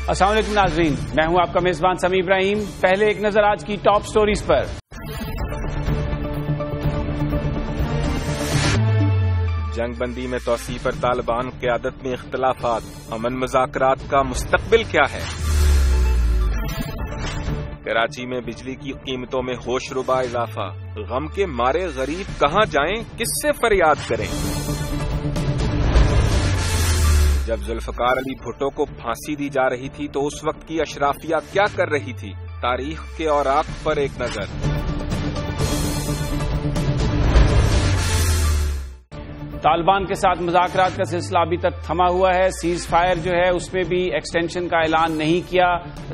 السلام علیکم ناظرین، میں ہوں آپ کا میزبان سمیع ابراہیم۔ پہلے ایک نظر آج کی ٹاپ سٹوریز پر۔ جنگ بندی میں توسیع پر طالبان قیادت میں اختلافات، امن مذاکرات کا مستقبل کیا ہے؟ کراچی میں بجلی کی قیمتوں میں ہوش ربا اضافہ، غم کے مارے غریب کہاں جائیں، کس سے فریاد کریں؟ جب ذوالفقار علی بھٹو کو پھانسی دی جا رہی تھی تو اس وقت کی اشرافیہ کیا کر رہی تھی؟ تاریخ کے اوراق پر ایک نظر۔ طالبان کے ساتھ مذاکرات کا سلسلہ ابھی تک تھما ہوا ہے۔ سیز فائر جو ہے اس میں بھی ایکسٹینشن کا اعلان نہیں کیا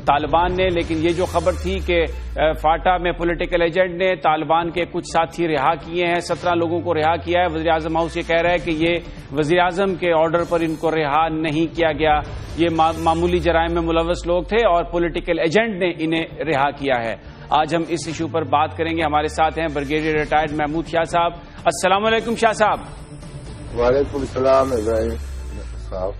طالبان نے، لیکن یہ جو خبر تھی کہ فاٹا میں پولیٹیکل ایجنٹ نے طالبان کے کچھ ساتھی رہا کیے ہیں، 17 لوگوں کو رہا کیا ہے۔ وزیراعظم ہاؤس یہ کہہ رہا ہے کہ یہ وزیراعظم کے آرڈر پر ان کو رہا نہیں کیا گیا، یہ معمولی جرائم میں ملوث لوگ تھے اور پولیٹیکل ایجنٹ نے انہیں رہا کیا ہے۔ آج ہم اس ایشو پر بات کریں گے۔ ہمارے ساتھ ہیں بریگیڈیئر ریٹائرڈ محمود شاہ صاحب۔ السلام علیکم شاہ صاحب۔ وعلیکم السلام ابراہیم صاحب۔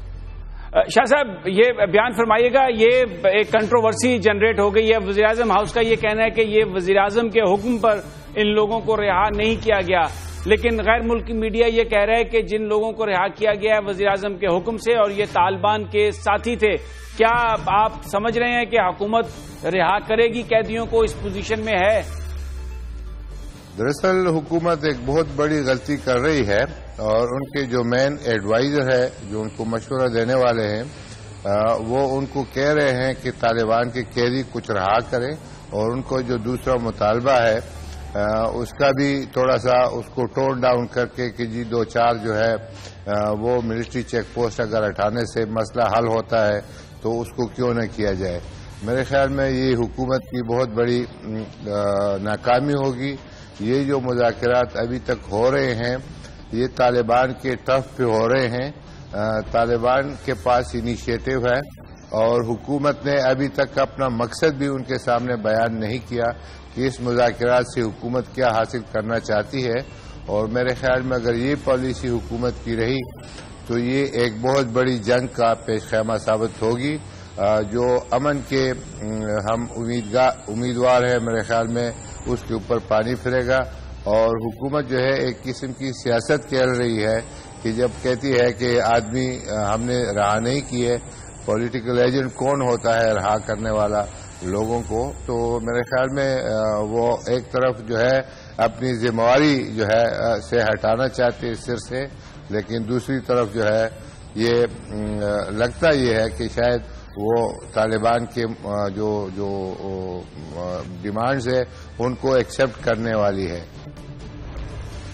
شاہ صاحب یہ بیان فرمائیے گا، یہ ایک کنٹروورسی جنریٹ ہو گئی ہے۔ وزیراعظم ہاؤس کا یہ کہنا ہے کہ یہ وزیراعظم کے حکم پر ان لوگوں کو رہا نہیں کیا گیا، لیکن غیر ملکی میڈیا یہ کہہ رہا ہے کہ جن لوگوں کو رہا کیا گیا ہے وزیراعظم کے حکم سے اور یہ طالبان کے ساتھی تھے۔ کیا آپ سمجھ رہے ہیں کہ حکومت رہا کرے گی قیدیوں کو؟ اس پوزیشن میں ہے؟ دراصل حکومت ایک بہت بڑی غلطی کر رہی ہے اور ان کے جو مین ایڈوائزر ہے، جو ان کو مشورہ دینے والے ہیں، وہ ان کو کہہ رہے ہیں کہ طالبان کے قیدی کچھ رہا کریں اور ان کو جو دوسرا مطالبہ ہے اس کا بھی تھوڑا سا اس کو ٹون ڈاؤن کر کے کہ جی 2-4 جو ہے وہ ملٹری چیک پوسٹ اگر ہٹانے سے مسئلہ حل ہوتا ہے تو اس کو کیوں نہ کیا جائے۔ میرے خیال میں یہ حکومت کی بہت بڑی ناکامی ہوگی۔ یہ جو مذاکرات ابھی تک ہو رہے ہیں یہ طالبان کے ٹرف پہ ہو رہے ہیں۔ طالبان کے پاس انیشیٹو ہے اور حکومت نے ابھی تک اپنا مقصد بھی ان کے سامنے بیان نہیں کیا کہ اس مذاکرات سے حکومت کیا حاصل کرنا چاہتی ہے، اور میرے خیال میں اگر یہ پالیسی حکومت کی رہی تو یہ ایک بہت بڑی جنگ کا پیش خیمہ ثابت ہوگی۔ جو امن کے ہم امیدوار ہیں، میرے خیال میں اس کے اوپر پانی پھرے گا، اور حکومت جو ہے ایک قسم کی سیاست کھیل رہی ہے کہ جب کہتی ہے کہ آدمی ہم نے رہا نہیں کیے، پولیٹیکل ایجنٹ کون ہوتا ہے رہا کرنے والا لوگوں کو، تو میرے خیال میں وہ ایک طرف جو ہے اپنی ذمہ داری جو ہے سے ہٹانا چاہتے سر سے، لیکن دوسری طرف جو ہے یہ لگتا یہ ہے کہ شاید وہ طالبان کے جو ڈیمانڈز ہے ان کو ایکسپٹ کرنے والی ہے۔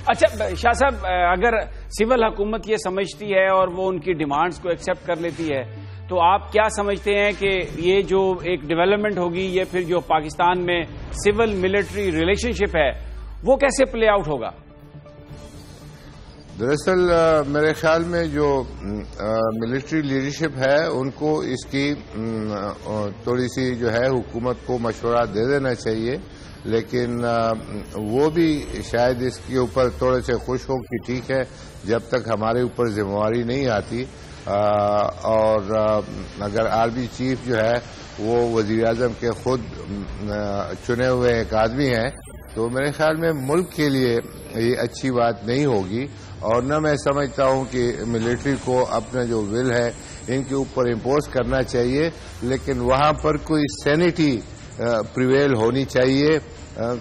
اچھا شاہ صاحب، اگر سول حکومت یہ سمجھتی ہے اور وہ ان کی ڈیمانڈز کو ایکسپٹ کر لیتی ہے تو آپ کیا سمجھتے ہیں کہ یہ جو ایک ڈیولپمنٹ ہوگی، یہ پھر جو پاکستان میں سول ملٹری ریلیشن شپ ہے وہ کیسے پلے آؤٹ ہوگا؟ دراصل میرے خیال میں جو ملٹری لیڈرشپ ہے ان کو اس کی تھوڑی سی جو ہے حکومت کو مشورہ دے دینا چاہیے، لیکن وہ بھی شاید اس کے اوپر تھوڑے سے خوش ہو کہ ٹھیک ہے جب تک ہمارے اوپر ذمہ داری نہیں آتی، اور اگر آرمی چیف جو ہے وہ وزیر اعظم کے خود چنے ہوئے ایک آدمی ہیں تو میرے خیال میں ملک کے لیے یہ اچھی بات نہیں ہوگی، اور نہ میں سمجھتا ہوں کہ ملٹری کو اپنا جو ول ہے ان کے اوپر امپوز کرنا چاہیے، لیکن وہاں پر کوئی سینیٹی پریویل ہونی چاہیے۔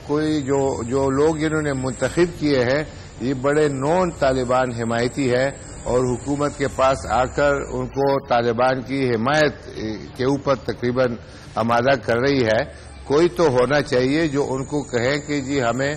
کوئی جو لوگ انہوں نے منتخب کیے ہیں یہ بڑے نون طالبان حمایتی ہے اور حکومت کے پاس آ کر ان کو طالبان کی حمایت کے اوپر تقریباً آمادہ کر رہی ہے۔ کوئی تو ہونا چاہیے جو ان کو کہے کہ جی ہمیں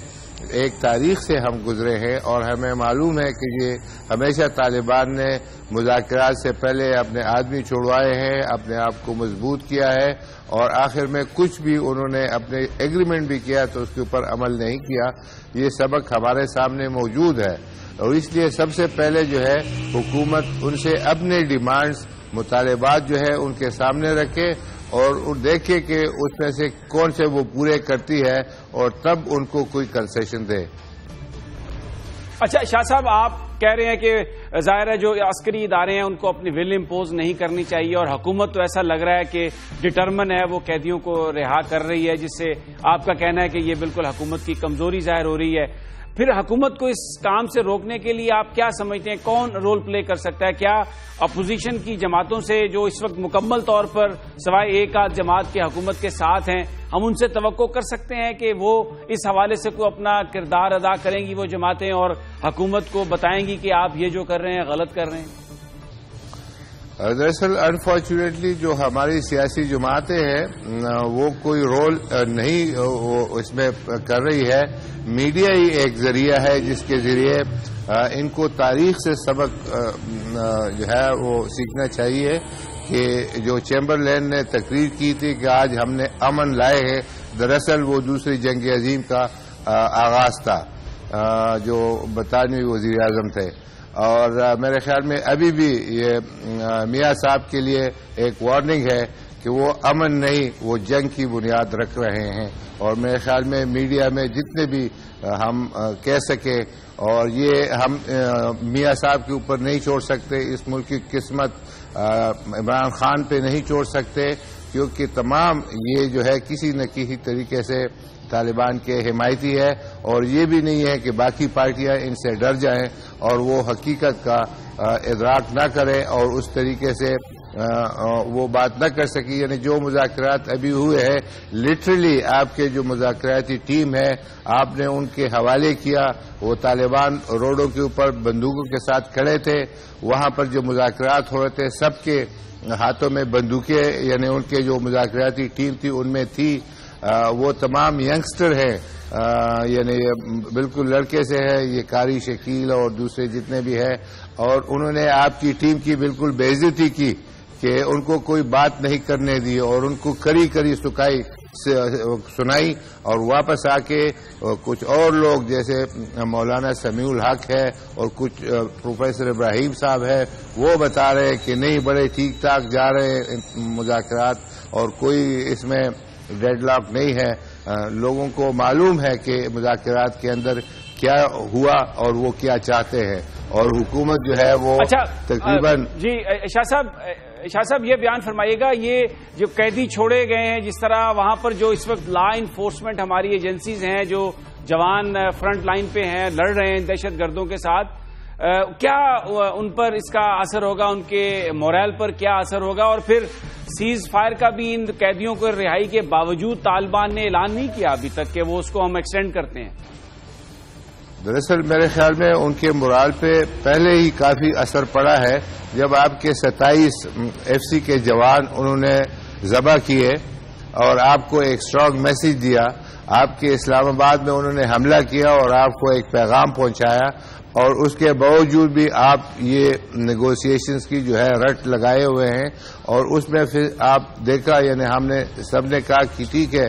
ایک تاریخ سے ہم گزرے ہیں اور ہمیں معلوم ہے کہ یہ ہمیشہ طالبان نے مذاکرات سے پہلے اپنے آدمی چھوڑوائے ہیں، اپنے آپ کو مضبوط کیا ہے، اور آخر میں کچھ بھی انہوں نے اپنے ایگریمنٹ بھی کیا تو اس کے اوپر عمل نہیں کیا۔ یہ سبق ہمارے سامنے موجود ہے، اور اس لیے سب سے پہلے جو ہے حکومت ان سے اپنے ڈیمانڈز مطالبات جو ہے ان کے سامنے رکھے اور دیکھے کہ اس میں سے کون سے وہ پورے کرتی ہے اور تب ان کو کوئی کنسیشن دے۔ اچھا شاہ صاحب، آپ کہہ رہے ہیں کہ ظاہر ہے جو عسکری ادارے ہیں ان کو اپنی ول امپوز نہیں کرنی چاہیے، اور حکومت تو ایسا لگ رہا ہے کہ ڈٹرمن ہے، وہ قیدیوں کو رہا کر رہی ہے، جس سے آپ کا کہنا ہے کہ یہ بالکل حکومت کی کمزوری ظاہر ہو رہی ہے۔ پھر حکومت کو اس کام سے روکنے کے لیے آپ کیا سمجھتے ہیں کون رول پلے کر سکتا ہے؟ کیا اپوزیشن کی جماعتوں سے جو اس وقت مکمل طور پر سوائے ایک آدھ جماعت کے حکومت کے ساتھ ہیں، ہم ان سے توقع کر سکتے ہیں کہ وہ اس حوالے سے کوئی اپنا کردار ادا کریں گی وہ جماعتیں، اور حکومت کو بتائیں گی کہ آپ یہ جو کر رہے ہیں غلط کر رہے ہیں؟ دراصل انفارچونیٹلی جو ہماری سیاسی جماعتیں ہیں وہ کوئی رول نہیں اس میں کر رہی ہے۔ میڈیا ہی ایک ذریعہ ہے جس کے ذریعے ان کو تاریخ سے سبق جو ہے وہ سیکھنا چاہیے کہ جو چیمبرلین نے تقریر کی تھی کہ آج ہم نے امن لائے ہیں، دراصل وہ دوسری جنگ عظیم کا آغاز تھا جو برطانوی وزیر اعظم تھے، اور میرے خیال میں ابھی بھی یہ میاں صاحب کے لیے ایک وارننگ ہے کہ وہ امن نہیں، وہ جنگ کی بنیاد رکھ رہے ہیں۔ اور میرے خیال میں میڈیا میں جتنے بھی ہم کہہ سکیں، اور یہ ہم میاں صاحب کے اوپر نہیں چھوڑ سکتے، اس ملک کی قسمت عمران خان پہ نہیں چھوڑ سکتے، کیونکہ تمام یہ جو ہے کسی نہ کسی طریقے سے طالبان کے حمایتی ہے، اور یہ بھی نہیں ہے کہ باقی پارٹیاں ان سے ڈر جائیں اور وہ حقیقت کا ادراک نہ کریں اور اس طریقے سے وہ بات نہ کر سکی۔ یعنی جو مذاکرات ابھی ہوئے ہیں، لٹرلی آپ کے جو مذاکراتی ٹیم ہے آپ نے ان کے حوالے کیا، وہ طالبان روڈوں کے اوپر بندوقوں کے ساتھ کھڑے تھے، وہاں پر جو مذاکرات ہو رہے تھے سب کے ہاتھوں میں بندوقیں، یعنی ان کے جو مذاکراتی ٹیم تھی ان میں تھی، وہ تمام ینگسٹر ہیں، یعنی بالکل لڑکے سے ہے، یہ قاری شکیل اور دوسرے جتنے بھی ہیں، اور انہوں نے آپ کی ٹیم کی بالکل بے عزتی کی کہ ان کو کوئی بات نہیں کرنے دی، اور ان کو کری سنائی، اور واپس آ کے کچھ اور لوگ جیسے مولانا سمیع الحق ہے اور کچھ پروفیسر ابراہیم صاحب ہے، وہ بتا رہے کہ نہیں بڑے ٹھیک ٹھاک جا رہے ہیں مذاکرات اور کوئی اس میں ڈیڈ لاک نہیں ہے۔ لوگوں کو معلوم ہے کہ مذاکرات کے اندر کیا ہوا اور وہ کیا چاہتے ہیں، اور حکومت جو ہے وہ تقریباً جی شاہ صاحب یہ بیان فرمائیے گا، یہ جو قیدی چھوڑے گئے ہیں، جس طرح وہاں پر جو اس وقت لا انفورسمنٹ ہماری ایجنسیز ہیں، جو جوان فرنٹ لائن پہ ہیں، لڑ رہے ہیں دہشت گردوں کے ساتھ، کیا ان پر اس کا اثر ہوگا، ان کے مورائل پر کیا اثر ہوگا؟ اور پھر سیز فائر کا بھی ان قیدیوں کو رہائی کے باوجود طالبان نے اعلان نہیں کیا ابھی تک کہ وہ اس کو ہم ایکسٹینڈ کرتے ہیں۔ دراصل میرے خیال میں ان کے مورال پہ پہلے ہی کافی اثر پڑا ہے، جب آپ کے 27 ایف سی کے جوان انہوں نے ذبح کیے اور آپ کو ایک اسٹرانگ میسج دیا، آپ کے اسلام آباد میں انہوں نے حملہ کیا اور آپ کو ایک پیغام پہنچایا، اور اس کے باوجود بھی آپ یہ نیگوسیشنز کی جو ہے رٹ لگائے ہوئے ہیں، اور اس میں پھر آپ دیکھا، یعنی ہم نے سب نے کہا کہ ٹھیک ہے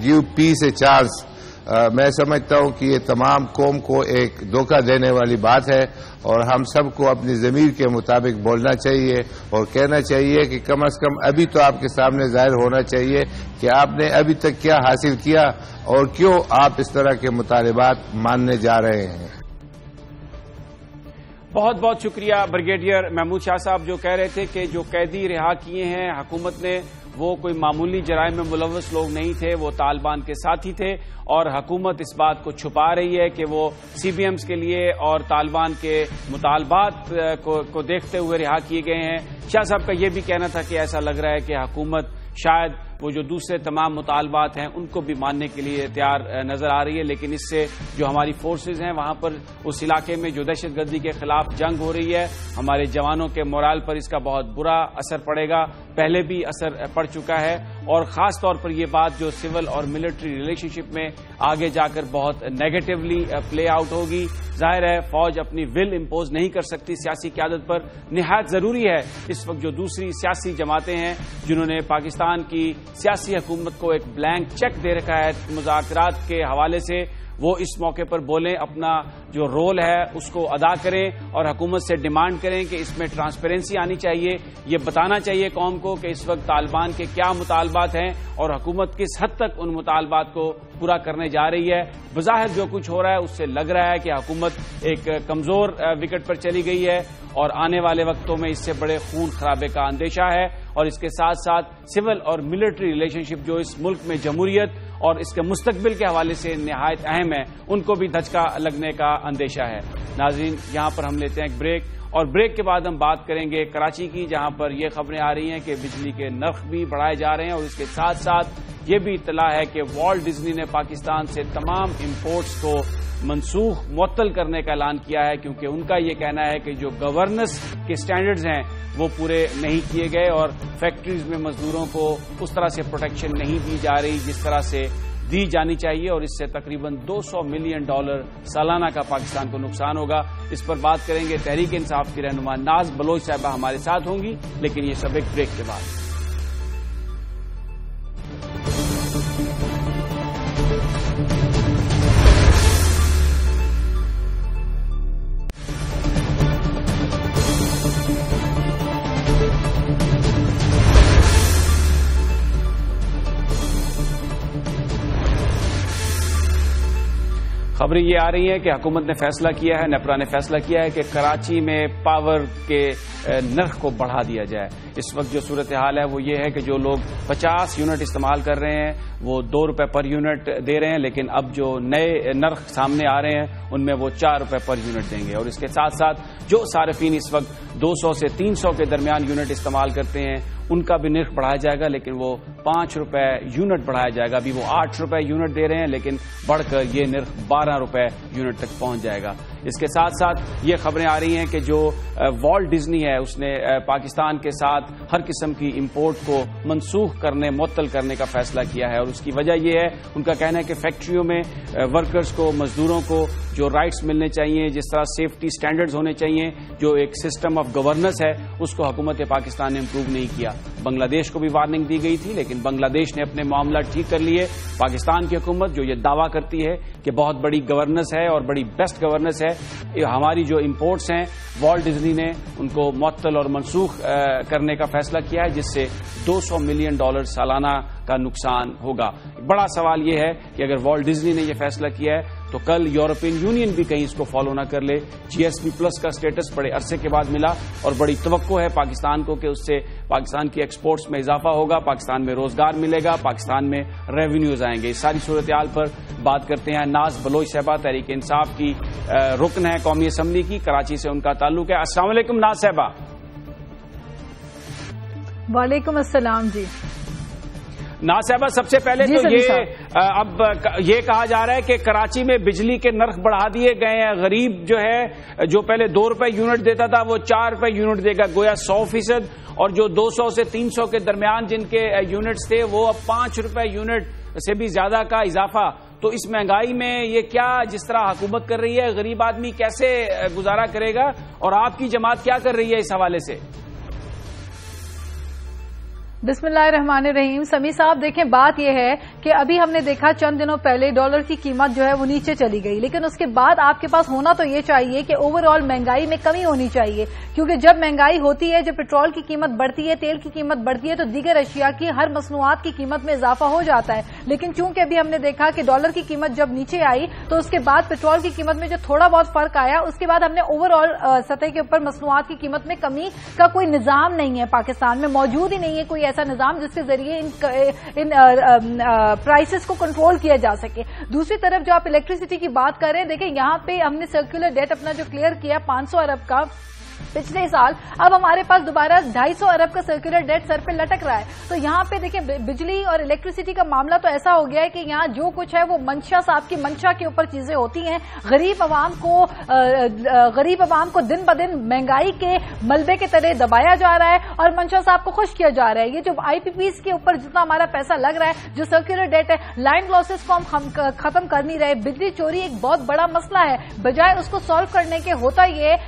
گیو پیس اے چانس۔ میں سمجھتا ہوں کہ یہ تمام قوم کو ایک دھوکہ دینے والی بات ہے، اور ہم سب کو اپنی ضمیر کے مطابق بولنا چاہیے اور کہنا چاہیے کہ کم از کم ابھی تو آپ کے سامنے ظاہر ہونا چاہیے کہ آپ نے ابھی تک کیا حاصل کیا اور کیوں آپ اس طرح کے مطالبات ماننے جا رہے ہیں۔ بہت بہت شکریہ بریگیڈیئر محمود شاہ صاحب، جو کہہ رہے تھے کہ جو قیدی رہا کیے ہیں حکومت نے، وہ کوئی معمولی جرائم میں ملوث لوگ نہیں تھے، وہ طالبان کے ساتھی تھے، اور حکومت اس بات کو چھپا رہی ہے کہ وہ سی بی ایمز کے لیے اور طالبان کے مطالبات کو دیکھتے ہوئے رہا کیے گئے ہیں۔ شاہ صاحب کا یہ بھی کہنا تھا کہ ایسا لگ رہا ہے کہ حکومت شاید وہ جو دوسرے تمام مطالبات ہیں ان کو بھی ماننے کے لیے تیار نظر آ رہی ہے، لیکن اس سے جو ہماری فورسز ہیں وہاں پر اس علاقے میں جو دہشت گردی کے خلاف جنگ ہو رہی ہے، ہمارے جوانوں کے مورال پر اس کا بہت برا اثر پڑے گا، پہلے بھی اثر پڑ چکا ہے، اور خاص طور پر یہ بات جو سول اور ملٹری ریلیشن شپ میں آگے جا کر بہت نیگیٹولی پلے آؤٹ ہوگی۔ ظاہر ہے فوج اپنی ول امپوز نہیں کر سکتی سیاسی قیادت پر، نہایت ضروری ہے اس وقت جو دوسری سیاسی جماعتیں ہیں جنہوں نے پاکستان کی سیاسی حکومت کو ایک بلینک چیک دے رکھا ہے مذاکرات کے حوالے سے، وہ اس موقع پر بولیں, اپنا جو رول ہے اس کو ادا کریں اور حکومت سے ڈیمانڈ کریں کہ اس میں ٹرانسپیرنسی آنی چاہیے. یہ بتانا چاہیے قوم کو کہ اس وقت طالبان کے کیا مطالبات ہیں اور حکومت کس حد تک ان مطالبات کو پورا کرنے جا رہی ہے. بظاہر جو کچھ ہو رہا ہے اس سے لگ رہا ہے کہ حکومت ایک کمزور وکٹ پر چلی گئی ہے اور آنے والے وقتوں میں اس سے بڑے خون خرابے کا اندیشہ ہے, اور اس کے ساتھ ساتھ سول اور ملٹری ریلیشن شپ جو اس ملک میں جمہوریت اور اس کے مستقبل کے حوالے سے نہایت اہم ہے, ان کو بھی دھچکا لگنے کا اندیشہ ہے. ناظرین, یہاں پر ہم لیتے ہیں ایک بریک, اور بریک کے بعد ہم بات کریں گے کراچی کی, جہاں پر یہ خبریں آ رہی ہیں کہ بجلی کے نرخ بھی بڑھائے جا رہے ہیں, اور اس کے ساتھ ساتھ یہ بھی اطلاع ہے کہ والٹ ڈزنی نے پاکستان سے تمام امپورٹس کو منسوخ معطل کرنے کا اعلان کیا ہے, کیونکہ ان کا یہ کہنا ہے کہ جو گورننس کے سٹینڈرڈز ہیں وہ پورے نہیں کیے گئے اور فیکٹریز میں مزدوروں کو اس طرح سے پروٹیکشن نہیں دی جا رہی جس طرح سے دی جانی چاہیے, اور اس سے تقریباً $200 ملین سالانہ کا پاکستان کو نقصان ہوگا. اس پر بات کریں گے. تحریک انصاف کی رہنما ناز بلوچ صاحبہ ہمارے ساتھ ہوں گی, لیکن یہ سب ایک بریک کے بعد. خبریں یہ آ رہی ہیں کہ حکومت نے فیصلہ کیا ہے, نیپرا نے فیصلہ کیا ہے کہ کراچی میں پاور کے نرخ کو بڑھا دیا جائے. اس وقت جو صورتحال ہے وہ یہ ہے کہ جو لوگ 50 یونٹ استعمال کر رہے ہیں وہ $2 پر یونٹ دے رہے ہیں, لیکن اب جو نئے نرخ سامنے آ رہے ہیں ان میں وہ $4 پر یونٹ دیں گے. اور اس کے ساتھ ساتھ جو صارفین اس وقت 200 سے 300 کے درمیان یونٹ استعمال کرتے ہیں ان کا بھی نرخ بڑھایا جائے گا, لیکن وہ $5 یونٹ بڑھایا جائے گا. ابھی وہ $8 یونٹ دے رہے ہیں, لیکن بڑھ کر یہ نرخ $12 یونٹ تک پہنچ جائے گا. اس کے ساتھ ساتھ یہ خبریں آ رہی ہیں کہ جو والٹ ڈزنی ہے اس نے پاکستان کے ساتھ ہر قسم کی امپورٹ کو منسوخ کرنے, معطل کرنے کا فیصلہ کیا ہے, اور اس کی وجہ یہ ہے, ان کا کہنا ہے کہ فیکٹریوں میں ورکرز کو, مزدوروں کو جو رائٹس ملنے چاہیے, جس طرح سیفٹی سٹینڈرڈز ہونے چاہیے, جو ایک سسٹم آف گورننس ہے, اس کو حکومت پاکستان نے امپروو نہیں کیا. بنگلہ دیش کو بھی وارننگ دی گئی تھی, لیکن بنگلہ دیش نے اپنے معاملات ٹھیک کر لیے. پاکستان کی حکومت جو یہ دعویٰ کرتی ہے کہ بہت بڑی گورننس ہے اور بڑی بیسٹ گورننس ہے, ہماری جو امپورٹس ہیں والٹ ڈزنی نے ان کو معطل اور منسوخ کرنے کا فیصلہ کیا ہے, جس سے $200 ملین سالانہ کا نقصان ہوگا. بڑا سوال یہ ہے کہ اگر والٹ ڈزنی نے یہ فیصلہ کیا ہے تو کل یورپین یونین بھی کہیں اس کو فالو نہ کر لے. GSP+ کا سٹیٹس بڑے عرصے کے بعد ملا اور بڑی توقع ہے پاکستان کو کہ اس سے پاکستان کی ایکسپورٹس میں اضافہ ہوگا, پاکستان میں روزگار ملے گا, پاکستان میں ریونیوز آئیں گے. اس ساری صورتحال پر بات کرتے ہیں. ناز بلوچ صاحبہ تحریک انصاف کی رکن ہے قومی اسمبلی کی, کراچی سے ان کا تعلق ہے. السلام علیکم ناز صاحبہ. وعلیکم السلام. جی ناز صاحبہ, سب سے پہلے تو اب یہ کہا جا رہا ہے کہ کراچی میں بجلی کے نرخ بڑھا دیے گئے ہیں. غریب جو ہے جو پہلے $2 یونٹ دیتا تھا وہ $4 یونٹ دے گا, گویا 100%, اور جو 200 سے 300 کے درمیان جن کے یونٹس تھے وہ اب $5 یونٹ سے بھی زیادہ کا اضافہ. تو اس مہنگائی میں یہ کیا جس طرح حکومت کر رہی ہے, غریب آدمی کیسے گزارا کرے گا, اور آپ کی جماعت کیا کر رہی ہے اس حوالے سے؟ بسم اللہ الرحمن الرحیم. سمیع صاحب دیکھیں, بات یہ ہے کہ ابھی ہم نے دیکھا چند دنوں پہلے ڈالر کی قیمت جو ہے وہ نیچے چلی گئی, لیکن اس کے بعد آپ کے پاس ہونا تو یہ چاہیے کہ اوور آل مہنگائی میں کمی ہونی چاہیے, کیونکہ جب مہنگائی ہوتی ہے, جب پیٹرول کی قیمت بڑھتی ہے, تیل کی قیمت بڑھتی ہے, تو دیگر اشیاء کی, ہر مصنوعات کی قیمت میں اضافہ ہو جاتا ہے. لیکن چونکہ ابھی ہم نے دیکھا کہ ڈالر کی قیمت جب نیچے آئی تو اس کے بعد پیٹرول کی قیمت میں جو تھوڑا بہت فرق آیا, اس کے بعد ہم نے اوور آل سطح کے اوپر مصنوعات کی قیمت میں کمی کا کوئی نظام نہیں ہے پاکستان میں, موجود ہی نہیں ہے کوئی ایسا نظام جس کے ذریعے ان پرائسز کو کنٹرول کیا جا سکے. دوسری طرف جو آپ الیکٹریسٹی کی بات کر رہے ہیں, دیکھیں یہاں پہ ہم نے سرکولر ڈیٹ اپنا جو کلیئر کیا 500 ارب کا پچھلے سال, اب ہمارے پاس دوبارہ 250 ارب کا سرکولر ڈیٹ سر پہ لٹک رہا ہے. تو یہاں پہ دیکھیں بجلی اور الیکٹریسٹی کا معاملہ تو ایسا ہو گیا ہے کہ یہاں جو کچھ ہے وہ منشا صاحب کی منشا کے اوپر چیزیں ہوتی ہیں. غریب عوام کو دن بدن مہنگائی کے ملبے کے تلے دبایا جا رہا ہے اور منشا صاحب کو خوش کیا جا رہا ہے. یہ جو IPPs کے اوپر جتنا ہمارا پیسہ لگ رہا ہے, جو سرکولر ڈیٹ ہے, لائن لاسز کو ہم ختم کر نہیں رہے. بجلی چوری ایک بہت بڑا مسئلہ ہے, بجائے اس کو سالو کرنے کے ہوتا یہ ہے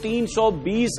320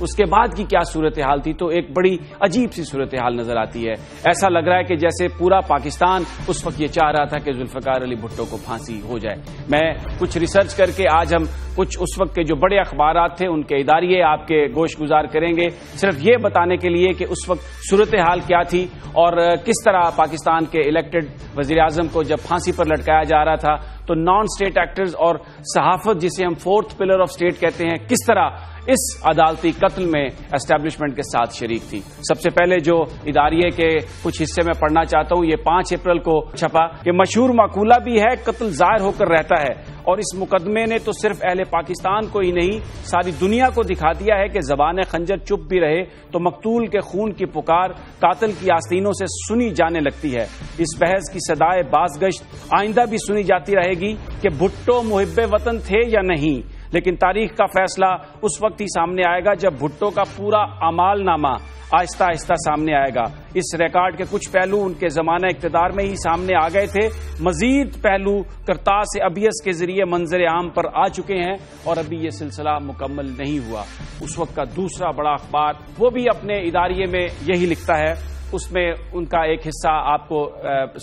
اس کے بعد کی کیا صورتحال تھی، تو ایک بڑی عجیب سی صورتحال نظر آتی ہے. ایسا لگ رہا ہے کہ جیسے پورا پاکستان اس وقت یہ چاہ رہا تھا کہ ذوالفقار علی بھٹو کو پھانسی ہو جائے. میں کچھ ریسرچ کر کے آج ہم کچھ اس وقت کے جو بڑے اخبارات تھے ان کے اداریے آپ کے گوش گزار کریں گے، صرف یہ بتانے کے لیے کہ اس وقت صورتحال کیا تھی اور کس طرح پاکستان کے الیکٹڈ وزیر اعظم کو جب پھانسی پر لٹکایا جا رہا تھا تو نان اسٹیٹ ایکٹرز اور صحافت جسے ہم فورتھ پلر آف اسٹیٹ کہتے ہیں کس طرح اس عدالتی قتل میں اسٹیبلشمنٹ کے ساتھ شریک تھی. سب سے پہلے جو اداریے کے کچھ حصے میں پڑھنا چاہتا ہوں، یہ 5 اپریل کو چھپا کہ مشہور مقولہ بھی ہے قتل ظاہر ہو کر رہتا ہے، اور اس مقدمے نے تو صرف اہل پاکستان کو ہی نہیں ساری دنیا کو دکھا دیا ہے کہ زبان خنجر چپ بھی رہے تو مقتول کے خون کی پکار قاتل کی آستینوں سے سنی جانے لگتی ہے. اس بحث کی صدائے بازگشت آئندہ بھی سنی جاتی رہے گی کہ بھٹو محب وطن تھے یا نہیں، لیکن تاریخ کا فیصلہ اس وقت ہی سامنے آئے گا جب بھٹو کا پورا اعمال نامہ آہستہ آہستہ سامنے آئے گا. اس ریکارڈ کے کچھ پہلو ان کے زمانہ اقتدار میں ہی سامنے آ گئے تھے، مزید پہلو کرتاس ابیض کے ذریعے منظر عام پر آ چکے ہیں اور ابھی یہ سلسلہ مکمل نہیں ہوا. اس وقت کا دوسرا بڑا اخبار وہ بھی اپنے اداریے میں یہی لکھتا ہے، اس میں ان کا ایک حصہ آپ کو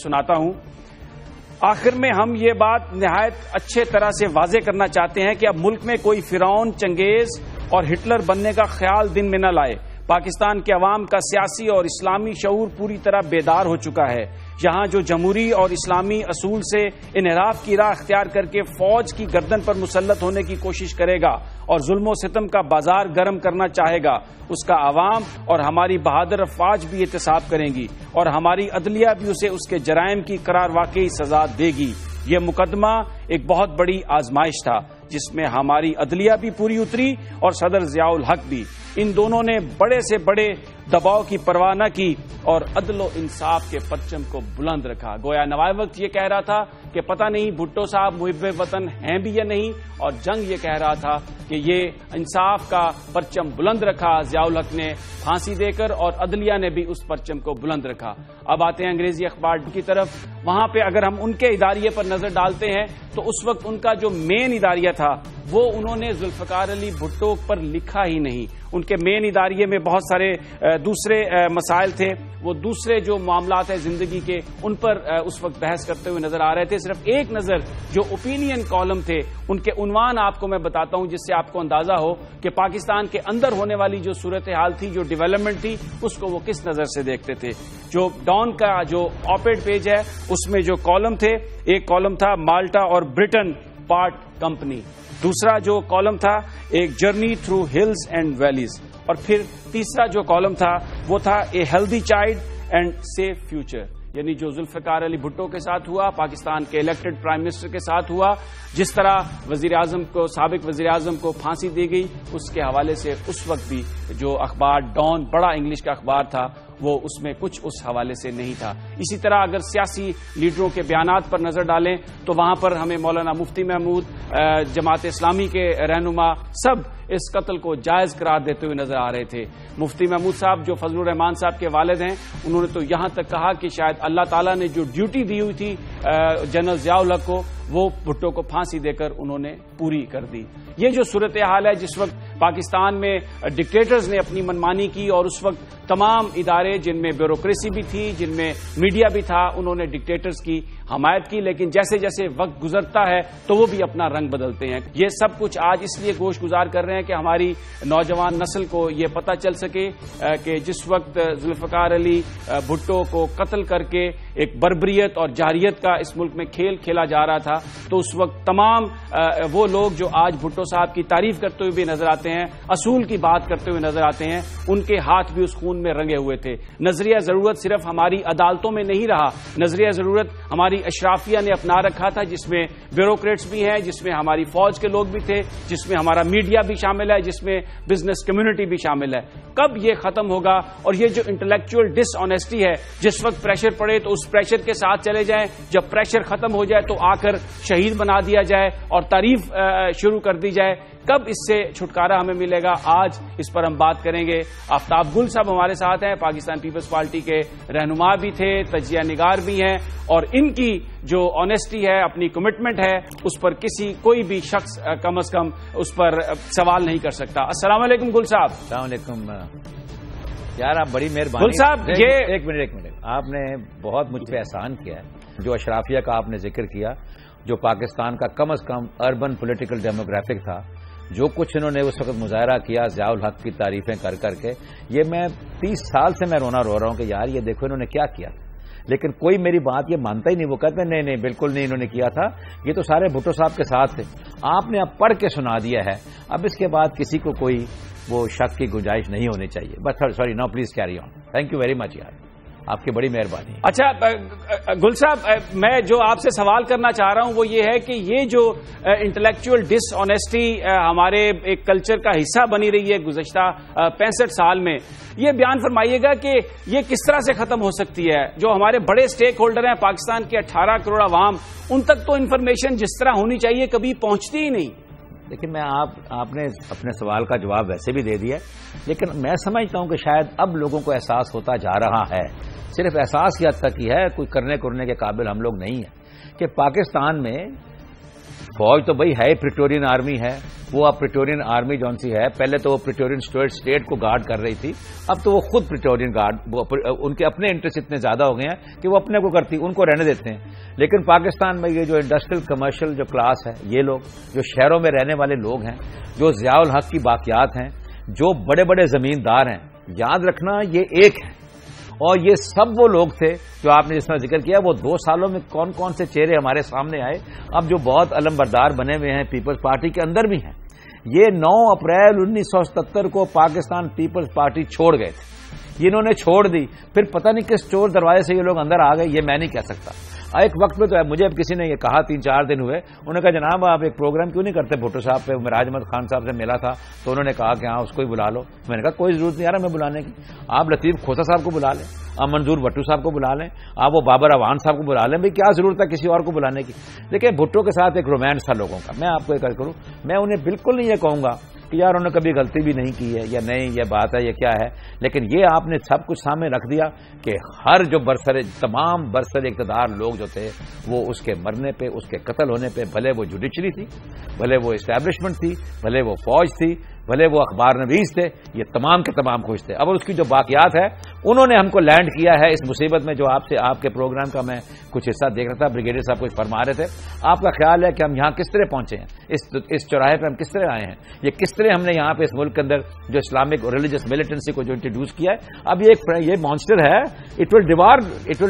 سناتا ہوں. آخر میں ہم یہ بات نہایت اچھے طرح سے واضح کرنا چاہتے ہیں کہ اب ملک میں کوئی فرعون، چنگیز اور ہٹلر بننے کا خیال دن میں نہ لائے. پاکستان کے عوام کا سیاسی اور اسلامی شعور پوری طرح بیدار ہو چکا ہے. یہاں جو جمہوری اور اسلامی اصول سے انحراف کی راہ اختیار کر کے فوج کی گردن پر مسلط ہونے کی کوشش کرے گا اور ظلم و ستم کا بازار گرم کرنا چاہے گا، اس کا عوام اور ہماری بہادر افواج بھی احتساب کریں گی اور ہماری عدلیہ بھی اسے اس کے جرائم کی قرار واقعی سزا دے گی. یہ مقدمہ ایک بہت بڑی آزمائش تھا جس میں ہماری عدلیہ بھی پوری اتری اور صدر ضیاء الحق بھی. ان دونوں نے بڑے سے بڑے دباؤ کی پرواہ نہ کی اور عدل و انصاف کے پرچم کو بلند رکھا. گویا نوائے وقت یہ کہہ رہا تھا کہ پتہ نہیں بھٹو صاحب محب وطن ہیں بھی یا نہیں، اور جنگ یہ کہہ رہا تھا کہ یہ انصاف کا پرچم بلند رکھا ضیاء الحق نے پھانسی دے کر، اور عدلیہ نے بھی اس پرچم کو بلند رکھا. اب آتے ہیں انگریزی اخبار کی طرف. وہاں پہ اگر ہم ان کے اداریے پر نظر ڈالتے ہیں تو اس وقت ان کا جو مین اداریہ تھا وہ انہوں نے ذوالفقار علی بھٹو پر لکھا ہی نہیں. ان کے مین اداریے میں بہت سارے دوسرے مسائل تھے، وہ دوسرے جو معاملات ہیں زندگی کے ان پر اس وقت بحث کرتے ہوئے نظر آ رہے تھے. صرف ایک نظر جو اوپینین کالم تھے ان کے عنوان آپ کو میں بتاتا ہوں جس سے آپ کو اندازہ ہو کہ پاکستان کے اندر ہونے والی جو صورتحال تھی، جو ڈیولپمنٹ تھی، اس کو وہ کس نظر سے دیکھتے تھے. جو ڈان کا جو آپیڈ پیج ہے اس میں جو کالم تھے، ایک کالم تھا مالٹا اور برٹن پارٹ کمپنی، دوسرا جو کالم تھا ایک journey through hills and valleys, اور پھر تیسرا جو کالم تھا وہ تھا a healthy child and safe future. یعنی جو ذوالفقار علی بھٹو کے ساتھ ہوا، پاکستان کے الیکٹڈ پرائم منسٹر کے ساتھ ہوا، جس طرح وزیر اعظم کو، سابق وزیر اعظم کو پھانسی دی گئی، اس کے حوالے سے اس وقت بھی جو اخبار ڈان بڑا انگلش کا اخبار تھا وہ اس میں کچھ اس حوالے سے نہیں تھا. اسی طرح اگر سیاسی لیڈروں کے بیانات پر نظر ڈالیں تو وہاں پر ہمیں مولانا مفتی محمود، جماعت اسلامی کے رہنما، سب اس قتل کو جائز قرار دیتے ہوئے نظر آ رہے تھے. مفتی محمود صاحب جو فضل الرحمان صاحب کے والد ہیں، انہوں نے تو یہاں تک کہا کہ شاید اللہ تعالیٰ نے جو ڈیوٹی دی ہوئی تھی جنرل ضیاء الحق کو وہ بھٹو کو پھانسی دے کر انہوں نے پوری کر دی. یہ جو صورتحال ہے جس وقت پاکستان میں ڈکٹیٹرز نے اپنی منمانی کی اور اس وقت تمام ادارے جن میں بیوروکریسی بھی تھی، جن میں میڈیا بھی تھا، انہوں نے ڈکٹیٹرز کی حمایت کی، لیکن جیسے جیسے وقت گزرتا ہے تو وہ بھی اپنا رنگ بدلتے ہیں. یہ سب کچھ آج اس لیے گوش گزار کر رہے ہیں کہ ہماری نوجوان نسل کو یہ پتہ چل سکے کہ جس وقت ذوالفقار علی بھٹو کو قتل کر کے ایک بربریت اور جارحیت کا اس ملک میں کھیل کھیلا جا رہا تھا، تو اس وقت تمام وہ لوگ جو آج بھٹو صاحب کی تعریف کرتے ہوئے بھی نظر آتے ہیں، اصول کی بات کرتے ہوئے نظر آتے ہیں، ان کے ہاتھ بھی اس خون میں رنگے ہوئے تھے. نظریہ ضرورت صرف ہماری عدالتوں میں نہیں رہا، نظریہ ضرورت ہماری اشرافیہ نے اپنا رکھا تھا، جس میں بیوروکریٹس بھی ہیں، جس میں ہماری فوج کے لوگ بھی تھے، جس میں ہمارا میڈیا بھی شامل ہے، جس میں بزنس کمیونٹی بھی شامل ہے. کب یہ ختم ہوگا؟ اور یہ جو انٹلیکچوئل ڈس آنیسٹی ہے، جس وقت پریشر پڑے تو اس پریشر کے ساتھ چلے جائیں، جب پریشر ختم ہو جائے تو آ کر شہید بنا دیا جائے اور تعریف شروع کر دی جائے کب اس سے چھٹکارا ہمیں ملے گا؟ آج اس پر ہم بات کریں گے۔ آفتاب گل صاحب ہمارے ساتھ ہیں، پاکستان پیپلز پارٹی کے رہنما بھی تھے، تجزیہ نگار بھی ہیں، اور ان کی جو آنیسٹی ہے، اپنی کمٹمنٹ ہے، اس پر کوئی بھی شخص کم از کم اس پر سوال نہیں کر سکتا۔ السلام علیکم گل صاحب۔ السلام علیکم یار، آپ بڑی مہربانی۔ گل صاحب ایک منٹ آپ نے بہت مجھ پہ احسان کیا ہے۔ جو اشرافیہ کا آپ نے ذکر کیا، جو پاکستان کا کم از کم اربن پولیٹیکل ڈیموگرافک تھا، جو کچھ انہوں نے اس وقت مظاہرہ کیا ضیاء الحق کی تعریفیں کر کر کے، یہ میں 30 سال سے میں رو رہا ہوں کہ یار یہ دیکھو انہوں نے کیا کیا، لیکن کوئی میری بات یہ مانتا ہی نہیں۔ وہ کہتے ہیں نہیں بالکل نہیں انہوں نے کیا تھا، یہ تو سارے بھٹو صاحب کے ساتھ تھے۔ آپ نے اب پڑھ کے سنا دیا ہے، اب اس کے بعد کسی کو کوئی وہ شک کی گنجائش نہیں ہونی چاہیے۔ بس sorry, no please carry on. Thank you very much یار، آپ کی بڑی مہربانی۔ اچھا گل صاحب، میں جو آپ سے سوال کرنا چاہ رہا ہوں وہ یہ ہے کہ یہ جو انٹلیکچوئل ڈس آنیسٹی ہمارے ایک کلچر کا حصہ بنی رہی ہے گزشتہ 65 سال میں، یہ بیان فرمائیے گا کہ یہ کس طرح سے ختم ہو سکتی ہے؟ جو ہمارے بڑے سٹیک ہولڈر ہیں پاکستان کے 18 کروڑ عوام، ان تک تو انفارمیشن جس طرح ہونی چاہیے کبھی پہنچتی ہی نہیں۔ لیکن میں آپ نے اپنے سوال کا جواب ویسے بھی دے دیا، لیکن میں سمجھتا ہوں کہ شاید اب لوگوں کو احساس ہوتا جا رہا ہے، صرف احساس کی حد تک ہی ہے، کوئی کرنے کے قابل ہم لوگ نہیں ہیں، کہ پاکستان میں فوج تو بھائی ہے، پریٹورین آرمی ہے، وہ اب پریٹورین آرمی جون سی ہے، پہلے تو وہ پریٹورین اسٹیٹ کو گارڈ کر رہی تھی، اب تو وہ خود پریٹورین گارڈ، ان کے اپنے انٹرسٹ اتنے زیادہ ہو گئے ہیں کہ وہ اپنے کو کرتی، ان کو رہنے دیتے ہیں۔ لیکن پاکستان میں یہ جو انڈسٹریل کمرشل جو کلاس ہے، یہ لوگ جو شہروں میں رہنے والے لوگ ہیں، جو ضیاء الحق کی باقیات ہیں، جو بڑے بڑے زمیندار ہیں، یاد رکھنا یہ ایک ہے، اور یہ سب وہ لوگ تھے جو آپ نے جس طرح ذکر کیا، وہ 2 سالوں میں کون کون سے چہرے ہمارے سامنے آئے، اب جو بہت علم بردار بنے ہوئے ہیں پیپلز پارٹی کے اندر بھی ہیں۔ یہ 9 اپریل 1977 کو پاکستان پیپلز پارٹی چھوڑ گئے تھے، یہ انہوں نے چھوڑ دی، پھر پتہ نہیں کس چور دروازے سے یہ لوگ اندر آ گئے، یہ میں نہیں کہہ سکتا۔ ایک وقت میں تو مجھے کسی نے یہ کہا 3-4 دن ہوئے، انہوں نے کہا جناب آپ ایک پروگرام کیوں نہیں کرتے بھٹو صاحب پہ؟ میں راج احمد خان صاحب سے ملا تھا تو انہوں نے کہا کہ ہاں اس کو ہی بلا لو۔ میں نے کہا کوئی ضرورت نہیں یار ہمیں بلانے کی، آپ لطیف کھوسا صاحب کو بلا لیں، آپ منظور بھٹو صاحب کو بلا لیں، آپ وہ بابر اوان صاحب کو بلا لیں، بھائی کیا ضرورت ہے کسی اور کو بلانے کی؟ دیکھیں بھٹو کے ساتھ ایک رومانس تھا لوگوں کا۔ میں آپ کو ایک کروں، میں انہیں بالکل نہیں یہ کہوں گا کہ یار انہوں نے کبھی غلطی بھی نہیں کی ہے یا نہیں، یہ بات ہے یہ کیا ہے، لیکن یہ آپ نے سب کچھ سامنے رکھ دیا کہ ہر جو تمام برسر اقتدار لوگ جو تھے وہ اس کے مرنے پہ، اس کے قتل ہونے پہ، بھلے وہ جوڈیشری تھی، بھلے وہ اسٹیبلشمنٹ تھی، بھلے وہ فوج تھی، بھلے وہ اخبار نویس تھے، یہ تمام کے تمام خوش تھے۔ اب اس کی جو باقیات ہے انہوں نے ہم کو لینڈ کیا ہے اس مصیبت میں۔ جو آپ کے پروگرام کا میں کچھ حصہ دیکھ رہا تھا، بریگیڈیئر صاحب کچھ فرما رہے تھے، آپ کا خیال ہے کہ ہم یہاں کس طرح پہنچے ہیں، اس چوراہے پہ ہم کس طرح آئے ہیں، یہ کس طرح ہم نے یہاں پہ اس ملک کے اندر جو اسلامک اور ریلیجس ملیٹنسی کو جو انٹروڈیوس کیا ہے۔ اب یہ مانسٹر ہے، اٹ ول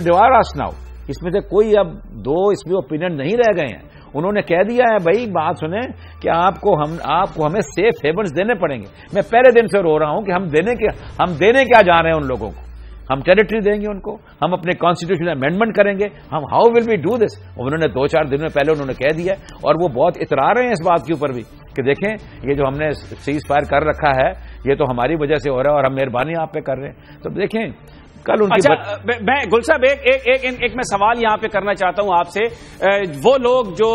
ڈیوار اس ناؤ۔ اس میں سے کوئی اب 2 اس میں اوپینین نہیں رہ گئے ہیں۔ انہوں نے کہہ دیا ہے بھائی بات سنیں کہ آپ کو ہمیں سیف ہیونز دینے پڑیں گے۔ میں پہلے دن سے رو رہا ہوں کہ ہم دینے کیا جا رہے ہیں ان لوگوں کو، ہم ٹیریٹری دیں گے ان کو، ہم اپنے کانسٹیٹیوشن امینڈمنٹ کریں گے، ہم how will we do this. انہوں نے 2-4 دن میں پہلے انہوں نے کہہ دیا، اور وہ بہت اترا رہے ہیں اس بات کے اوپر بھی کہ دیکھیں یہ جو ہم نے سیز فائر کر رکھا ہے یہ تو ہماری وجہ سے ہو رہا ہے اور ہم مہربانی آپ پہ کر رہے ہیں۔ تو دیکھیں کل ان کی میں گل صاحب ایک میں سوال یہاں پہ کرنا چاہتا ہوں آپ سے۔ وہ لوگ جو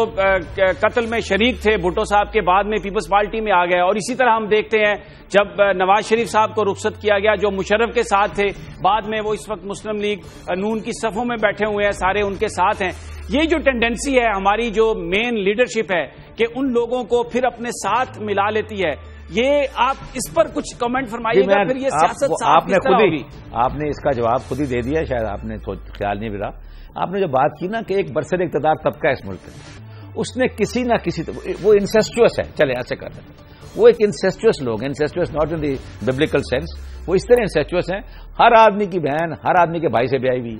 قتل میں شریک تھے بھٹو صاحب کے، بعد میں پیپلز پارٹی میں آ گئے، اور اسی طرح ہم دیکھتے ہیں جب نواز شریف صاحب کو رخصت کیا گیا جو مشرف کے ساتھ تھے، بعد میں وہ اس وقت مسلم لیگ نون کی صفوں میں بیٹھے ہوئے ہیں، سارے ان کے ساتھ ہیں۔ یہ جو ٹینڈنسی ہے ہماری جو مین لیڈرشپ ہے کہ ان لوگوں کو پھر اپنے ساتھ ملا لیتی ہے، یہ آپ اس پر کچھ کمنٹ فرمائیے گا؟ پھر یہ سیاست آپ نے اس کا جواب خود ہی دے دیا، شاید آپ نے خیال نہیں ملا۔ آپ نے جو بات کی نا کہ ایک برسر اقتدار طبقہ اس ملک میں، اس نے کسی نہ کسی وہ انسیسچوس ہے، چلے ایسے کر رہے ہیں، وہ ایک انسیسچوس لوگ، incestuous not in the biblical sense, وہ اس طرح انسیسچوس ہیں، ہر آدمی کی بہن ہر آدمی کے بھائی سے بیائی ہوئی،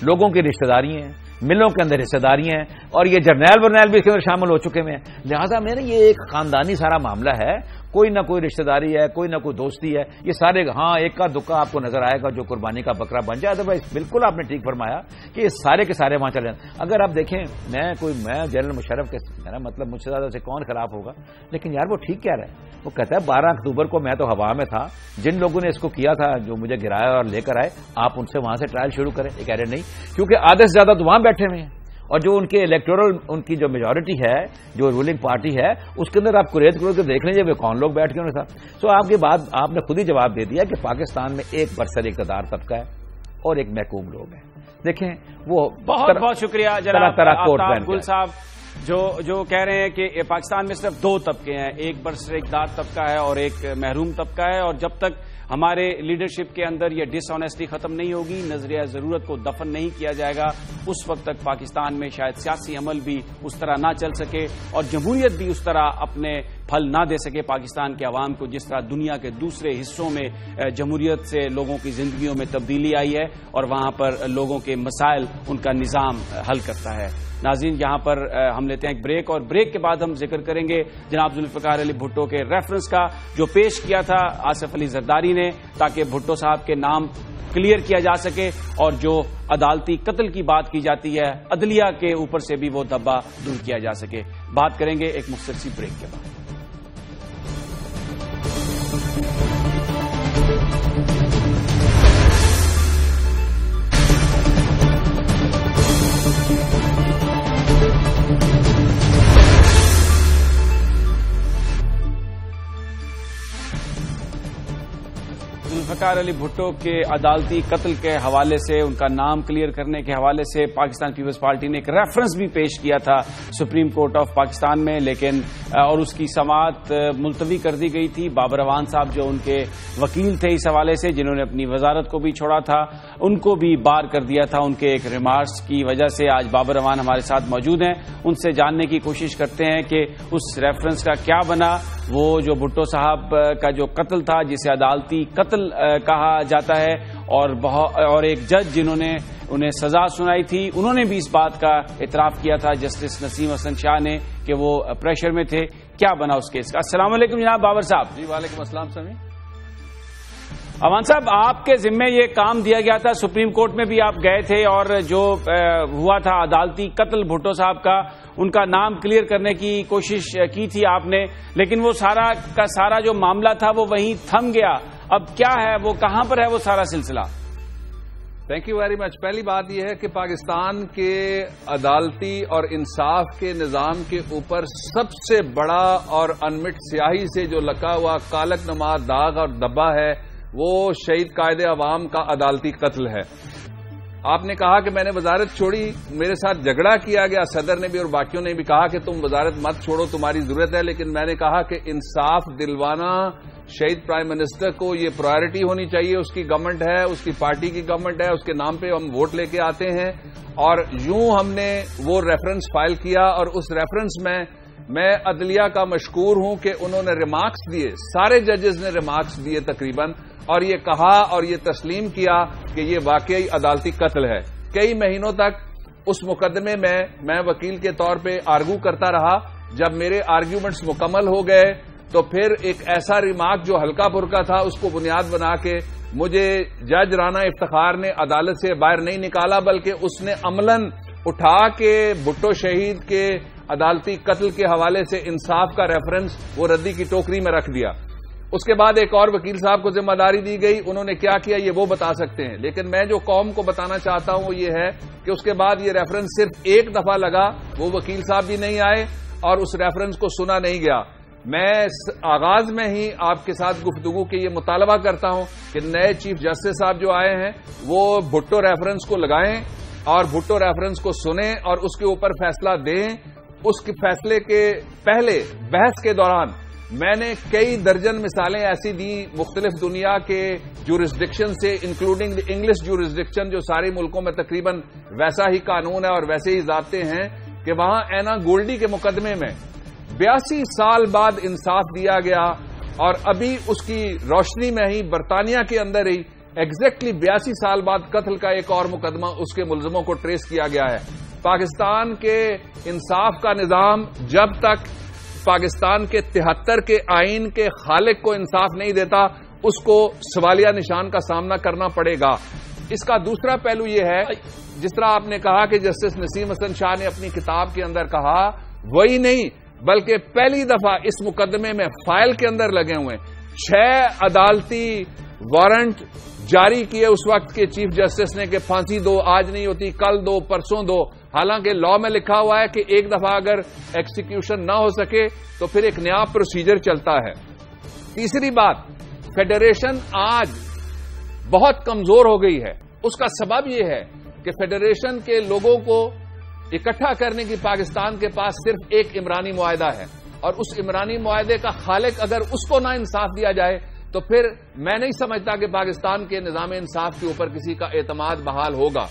لوگوں کی رشتہ داری ہیں، ملوں کے اندر حصہ داریاں ہیں، اور یہ جرنیل ورنیل بھی اس کے اندر شامل ہو چکے ہیں۔ لہذا میں نے یہ ایک خاندانی سارا معاملہ ہے، کوئی نہ کوئی رشتہ داری ہے، کوئی نہ کوئی دوستی ہے، یہ سارے ہاں ایک کا دکا آپ کو نظر آئے گا جو قربانی کا بکرا بن جائے۔ ادروائز بالکل آپ نے ٹھیک فرمایا کہ یہ سارے کے سارے وہاں چلے جائیں۔ اگر آپ دیکھیں میں جنرل مشرف کے، میرا مطلب مجھ سے زیادہ سے کون خلاف ہوگا، لیکن یار وہ ٹھیک کہہ رہا ہے، وہ کہتا ہے 12 اکتوبر کو میں تو ہوا میں تھا، جن لوگوں نے اس کو کیا تھا جو مجھے گرایا اور لے کر آئے، آپ ان سے وہاں سے ٹرائل شروع کریں۔ یہ کہہ رہے نہیں، کیونکہ آدھے سے زیادہ تو وہاں بیٹھے ہوئے ہیں، اور جو ان کے الیکٹورل ان کی جو میجورٹی ہے, جو رولنگ پارٹی ہے, اس کے اندر آپ قریت کرو کے دیکھ لیجیے وہ کون لوگ بیٹھ کے انہیں ساتھ. سو آپ کی بات آپ نے خود ہی جواب دے دیا کہ پاکستان میں ایک برسر اقتدار طبقہ ہے اور ایک محکوم لوگ ہیں. دیکھیں وہ بہت بہت شکریہ جناب آفتاب گل صاحب جو کہہ رہے ہیں کہ پاکستان میں صرف دو طبقے ہیں, ایک برسر اقتدار طبقہ ہے اور ایک محروم طبقہ ہے, اور جب تک ہمارے لیڈرشپ کے اندر یہ ڈس آنیسٹی ختم نہیں ہوگی, نظریہ ضرورت کو دفن نہیں کیا جائے گا, اس وقت تک پاکستان میں شاید سیاسی عمل بھی اس طرح نہ چل سکے اور جمہوریت بھی اس طرح اپنے پھل نہ دے سکے پاکستان کے عوام کو, جس طرح دنیا کے دوسرے حصوں میں جمہوریت سے لوگوں کی زندگیوں میں تبدیلی آئی ہے اور وہاں پر لوگوں کے مسائل ان کا نظام حل کرتا ہے. ناظرین, یہاں پر ہم لیتے ہیں ایک بریک, اور بریک کے بعد ہم ذکر کریں گے جناب ذوالفقار علی بھٹو کے ریفرنس کا جو پیش کیا تھا آصف علی زرداری نے, تاکہ بھٹو صاحب کے نام کلیئر کیا جا سکے, اور جو عدالتی قتل کی بات کی جاتی ہے عدلیہ کے اوپر سے بھی وہ دبا دور کیا جا سکے. بات کریں گے ایک مختصر سی بریک کے بعد. ذوالفقار علی بھٹو کے عدالتی قتل کے حوالے سے, ان کا نام کلیئر کرنے کے حوالے سے پاکستان پیپلز پارٹی نے ایک ریفرنس بھی پیش کیا تھا سپریم کورٹ آف پاکستان میں, لیکن اور اس کی سماعت ملتوی کر دی گئی تھی. بابر اعوان صاحب جو ان کے وکیل تھے اس حوالے سے, جنہوں نے اپنی وزارت کو بھی چھوڑا تھا, ان کو بھی بار کر دیا تھا ان کے ایک ریمارکس کی وجہ سے. آج بابر اعوان ہمارے ساتھ موجود ہیں, ان سے جاننے کی کوشش کرتے ہیں کہ اس ریفرنس کا کیا بنا. وہ جو بھٹو صاحب کا جو قتل تھا, جسے عدالتی قتل کہا جاتا ہے, اور ایک جج جنہوں نے انہیں سزا سنائی تھی, انہوں نے بھی اس بات کا اعتراف کیا تھا جسٹس نسیم حسن شاہ نے کہ وہ پریشر میں تھے. کیا بنا اس کیس کا؟ السلام علیکم جناب بابر صاحب. جی وعلیکم السلام سمی. امان صاحب, آپ کے ذمے یہ کام دیا گیا تھا, سپریم کورٹ میں بھی آپ گئے تھے, اور جو ہوا تھا عدالتی قتل بھٹو صاحب کا, ان کا نام کلیئر کرنے کی کوشش کی تھی آپ نے, لیکن وہ سارا کا سارا جو معاملہ تھا وہ وہیں تھم گیا. اب کیا ہے, وہ کہاں پر ہے وہ سارا سلسلہ؟ تھینک یو ویری مچ. پہلی بات یہ ہے کہ پاکستان کے عدالتی اور انصاف کے نظام کے اوپر سب سے بڑا اور انمٹ سیاہی سے جو لگا ہوا کالک نما داغ اور دبا ہے وہ شہید قائد عوام کا عدالتی قتل ہے. آپ نے کہا کہ میں نے وزارت چھوڑی, میرے ساتھ جھگڑا کیا گیا, صدر نے بھی اور باقیوں نے بھی کہا کہ تم وزارت مت چھوڑو, تمہاری ضرورت ہے, لیکن میں نے کہا کہ انصاف دلوانا شہید پرائم منسٹر کو یہ پرائرٹی ہونی چاہیے. اس کی گورنمنٹ ہے, اس کی پارٹی کی گورنمنٹ ہے, اس کے نام پہ ہم ووٹ لے کے آتے ہیں, اور یوں ہم نے وہ ریفرنس فائل کیا. اور اس ریفرنس میں عدلیہ کا مشکور ہوں کہ انہوں نے ریمارکس دیے, سارے ججز نے ریمارکس دیے تقریباً, اور یہ کہا اور یہ تسلیم کیا کہ یہ واقعی عدالتی قتل ہے. کئی مہینوں تک اس مقدمے میں وکیل کے طور پہ آرگو کرتا رہا. جب میرے آرگیومنٹس مکمل ہو گئے تو پھر ایک ایسا ریمارک جو ہلکا پھلکا تھا اس کو بنیاد بنا کے مجھے جج رانا افتخار نے عدالت سے باہر نہیں نکالا, بلکہ اس نے عملاً اٹھا کے بھٹو شہید کے عدالتی قتل کے حوالے سے انصاف کا ریفرنس وہ ردی کی ٹوکری میں رکھ دیا. اس کے بعد ایک اور وکیل صاحب کو ذمہ داری دی گئی, انہوں نے کیا کیا یہ وہ بتا سکتے ہیں, لیکن میں جو قوم کو بتانا چاہتا ہوں وہ یہ ہے کہ اس کے بعد یہ ریفرنس صرف ایک دفعہ لگا, وہ وکیل صاحب بھی نہیں آئے اور اس ریفرنس کو سنا نہیں گیا. میں آغاز میں ہی آپ کے ساتھ گفتگو کے یہ مطالبہ کرتا ہوں کہ نئے چیف جسٹس صاحب جو آئے ہیں وہ بھٹو ریفرنس کو لگائیں اور بھٹو ریفرنس کو سنیں اور اس کے اوپر فیصلہ دیں. اس کے فیصلے کے پہلے بحث کے دوران میں نے کئی درجن مثالیں ایسی دی مختلف دنیا کے جورسڈکشن سے, انکلوڈنگ انگلش جورسڈکشن, جو سارے ملکوں میں تقریباً ویسا ہی قانون ہے اور ویسے ہی ضابطے ہیں, کہ وہاں اینا گولڈی کے مقدمے میں 82 سال بعد انصاف دیا گیا, اور ابھی اس کی روشنی میں ہی برطانیہ کے اندر ہی ایگزیکٹلی 82 سال بعد قتل کا ایک اور مقدمہ اس کے ملزموں کو ٹریس کیا گیا ہے. پاکستان کے انصاف کا نظام جب تک پاکستان کے 73 کے آئین کے خالق کو انصاف نہیں دیتا اس کو سوالیہ نشان کا سامنا کرنا پڑے گا. اس کا دوسرا پہلو یہ ہے, جس طرح آپ نے کہا کہ جسٹس نسیم حسن شاہ نے اپنی کتاب کے اندر کہا, وہی نہیں بلکہ پہلی دفعہ اس مقدمے میں فائل کے اندر لگے ہوئے 6 عدالتی وارنٹ جاری کیے اس وقت کے چیف جسٹس نے کہ پھانسی دو، آج نہیں ہوتی کل دو، پرسوں دو، حالانکہ لا میں لکھا ہوا ہے کہ ایک دفعہ اگر ایکسیکیوشن نہ ہو سکے تو پھر ایک نیا پروسیجر چلتا ہے۔ تیسری بات، فیڈریشن آج بہت کمزور ہو گئی ہے۔ اس کا سبب یہ ہے کہ فیڈریشن کے لوگوں کو اکٹھا کرنے کی پاکستان کے پاس صرف ایک عمرانی معاہدہ ہے، اور اس عمرانی معاہدے کا خالق اگر اس کو نہ انصاف دیا جائے تو پھر میں نہیں سمجھتا کہ پاکستان کے نظام انصاف کے اوپر کسی کا اعتماد بحال ہوگا۔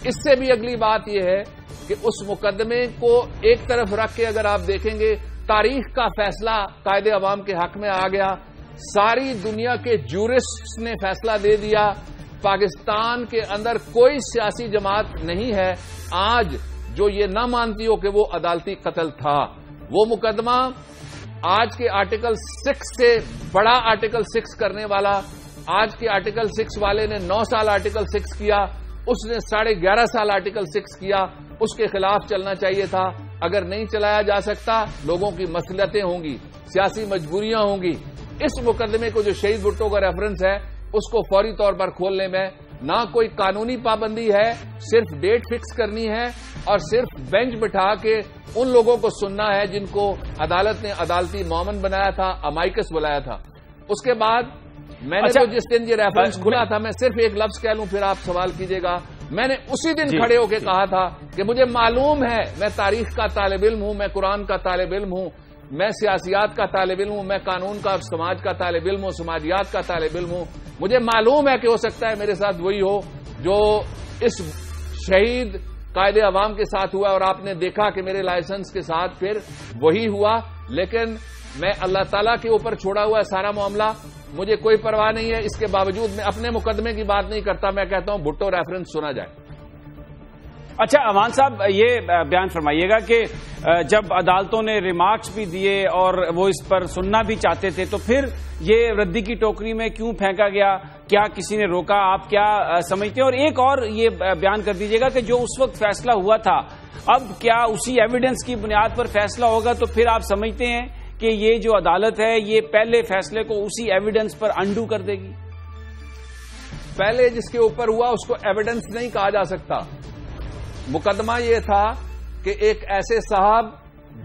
اس سے بھی اگلی بات یہ ہے کہ اس مقدمے کو ایک طرف رکھ کے اگر آپ دیکھیں گے، تاریخ کا فیصلہ قائد عوام کے حق میں آ گیا، ساری دنیا کے جورسٹس نے فیصلہ دے دیا، پاکستان کے اندر کوئی سیاسی جماعت نہیں ہے آج جو یہ نہ مانتی ہو کہ وہ عدالتی قتل تھا۔ وہ مقدمہ آج کے آرٹیکل 6 سے بڑا آرٹیکل 6 کرنے والا، آج کے آرٹیکل 6 والے نے 9 سال آرٹیکل 6 کیا، اس نے 11.5 سال آرٹیکل 6 کیا، اس کے خلاف چلنا چاہیے تھا۔ اگر نہیں چلایا جا سکتا، لوگوں کی مصلحتیں ہوں گی، سیاسی مجبوریاں ہوں گی۔ اس مقدمے کو جو شہید بھٹو کا ریفرنس ہے اس کو فوری طور پر کھولنے میں نہ کوئی قانونی پابندی ہے، صرف ڈیٹ فکس کرنی ہے اور صرف بینچ بٹھا کے ان لوگوں کو سننا ہے جن کو عدالت نے عدالتی مومن بنایا تھا، امائکس بلایا تھا۔ اس کے بعد میں نے تو جس دن یہ ریفرنس کھلا تھا، میں صرف ایک لفظ کہہ لوں پھر آپ سوال کیجیے گا، میں نے اسی دن کھڑے ہو کے کہا تھا کہ مجھے معلوم ہے، میں تاریخ کا طالب علم ہوں، میں قرآن کا طالب علم ہوں، میں سیاسیات کا طالب علم ہوں، میں قانون کا سماج کا طالب علم ہوں، سماجیات کا طالب علم ہوں، مجھے معلوم ہے کہ ہو سکتا ہے میرے ساتھ وہی ہو جو اس شہید قائد عوام کے ساتھ ہوا، اور آپ نے دیکھا کہ میرے لائسنس کے ساتھ پھر وہی ہوا، لیکن میں اللہ تعالیٰ کے اوپر چھوڑا ہوا ہے سارا معاملہ، مجھے کوئی پرواہ نہیں ہے۔ اس کے باوجود میں اپنے مقدمے کی بات نہیں کرتا، میں کہتا ہوں بھٹو ریفرنس سنا جائے۔ اچھا امان صاحب، یہ بیان فرمائیے گا کہ جب عدالتوں نے ریمارکس بھی دیے اور وہ اس پر سننا بھی چاہتے تھے تو پھر یہ ردی کی ٹوکری میں کیوں پھینکا گیا؟ کیا کسی نے روکا؟ آپ کیا سمجھتے ہیں؟ اور ایک اور یہ بیان کر دیجیے گا کہ جو اس وقت فیصلہ ہوا تھا اب کیا اسی ایویڈنس کی بنیاد پر فیصلہ ہوگا؟ تو پھر آپ سمجھتے ہیں کہ یہ جو عدالت ہے یہ پہلے فیصلے کو اسی ایویڈنس پر انڈو کر دے گی؟ پہلے جس کے اوپر ہوا اس کو ایویڈنس نہیں کہا جا سکتا۔ مقدمہ یہ تھا کہ ایک ایسے صاحب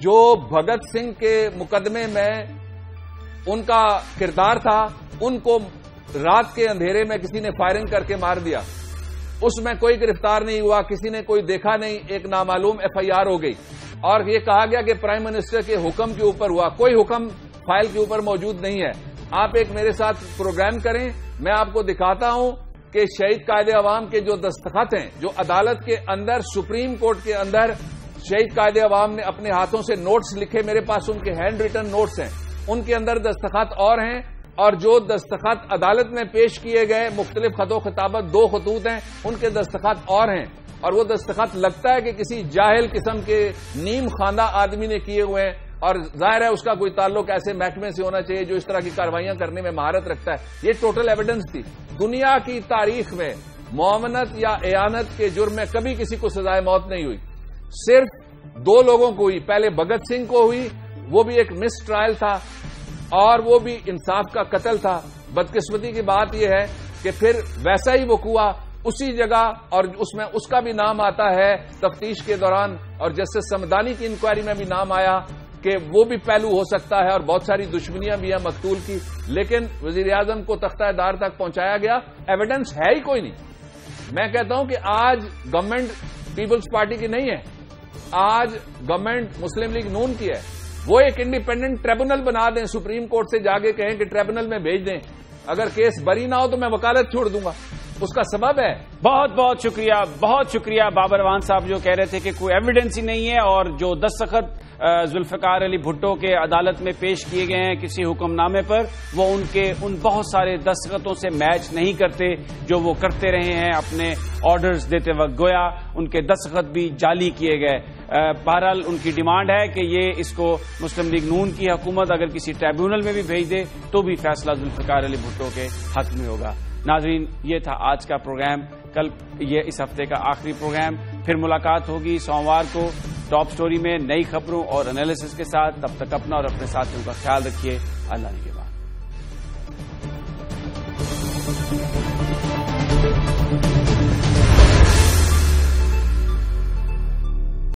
جو بھگت سنگھ کے مقدمے میں ان کا کردار تھا، ان کو رات کے اندھیرے میں کسی نے فائرنگ کر کے مار دیا، اس میں کوئی گرفتار نہیں ہوا، کسی نے کوئی دیکھا نہیں، ایک نامعلوم FIR ہو گئی، اور یہ کہا گیا کہ پرائم منسٹر کے حکم کے اوپر ہوا۔ کوئی حکم فائل کے اوپر موجود نہیں ہے۔ آپ ایک میرے ساتھ پروگرام کریں، میں آپ کو دکھاتا ہوں کہ شہید قائد عوام کے جو دستخط ہیں، جو عدالت کے اندر سپریم کورٹ کے اندر شہید قائد عوام نے اپنے ہاتھوں سے نوٹس لکھے، میرے پاس ان کے ہینڈ ریٹن نوٹس ہیں، ان کے اندر دستخط اور ہیں، اور جو دستخط عدالت میں پیش کیے گئے مختلف خط و خطابت 2 خطوط ہیں، ان کے دستخط اور ہیں، اور وہ دستخط لگتا ہے کہ کسی جاہل قسم کے نیم خواندہ آدمی نے کیے ہوئے ہیں، اور ظاہر ہے اس کا کوئی تعلق ایسے محکمے سے ہونا چاہیے جو اس طرح کی کاروائیاں کرنے میں مہارت رکھتا ہے۔ یہ ٹوٹل ایویڈنس تھی۔ دنیا کی تاریخ میں معاونت یا اعانت کے جرم میں کبھی کسی کو سزائے موت نہیں ہوئی، صرف 2 لوگوں کو ہوئی۔ پہلے بھگت سنگھ کو ہوئی، وہ بھی ایک مس ٹرائل تھا اور وہ بھی انصاف کا قتل تھا۔ بدقسمتی کی بات یہ ہے کہ پھر ویسا ہی وقوع اسی جگہ، اور اس میں اس کا بھی نام آتا ہے تفتیش کے دوران، اور جسٹس سمدانی کی انکوائری میں بھی نام آیا کہ وہ بھی پہلو ہو سکتا ہے، اور بہت ساری دشمنیاں بھی ہیں مقتول کی، لیکن وزیر اعظم کو تختہ دار تک پہنچایا گیا، ایویڈنس ہے ہی کوئی نہیں۔ میں کہتا ہوں کہ آج گورنمنٹ پیپلز پارٹی کی نہیں ہے، آج گورنمنٹ مسلم لیگ نون کی ہے۔ وہ ایک انڈیپینڈنٹ ٹریبونل بنا دیں، سپریم کورٹ سے جا کے کہیں کہ ٹریبونل میں بھیج دیں، اگر کیس بری نہ ہو تو میں وکالت چھوڑ دوں گا۔ اس کا سبب ہے۔ بہت بہت شکریہ بابر امان صاحب جو کہہ رہے تھے کہ کوئی ایویڈنس ہی نہیں ہے، اور جو دستخط ذوالفقار علی بھٹو کے عدالت میں پیش کیے گئے ہیں کسی حکم نامے پر، وہ ان بہت سارے دستخطوں سے میچ نہیں کرتے جو وہ کرتے رہے ہیں اپنے آرڈرز دیتے وقت، گویا ان کے دستخط بھی جعلی کیے گئے۔ بہرحال ان کی ڈیمانڈ ہے کہ یہ اس کو مسلم لیگ نون کی حکومت اگر کسی ٹریبیونل میں بھی بھیج دے تو بھی فیصلہ ذوالفقار علی بھٹو کے حق میں ہوگا۔ ناظرین، یہ تھا آج کا پروگرام، کل یہ اس ہفتے کا آخری پروگرام، پھر ملاقات ہوگی سوموار کو ٹاپ سٹوری میں نئی خبروں اور انالیسس کے ساتھ۔ تب تک اپنا اور اپنے ساتھیوں کا خیال رکھیے۔ اللہ نگہبان۔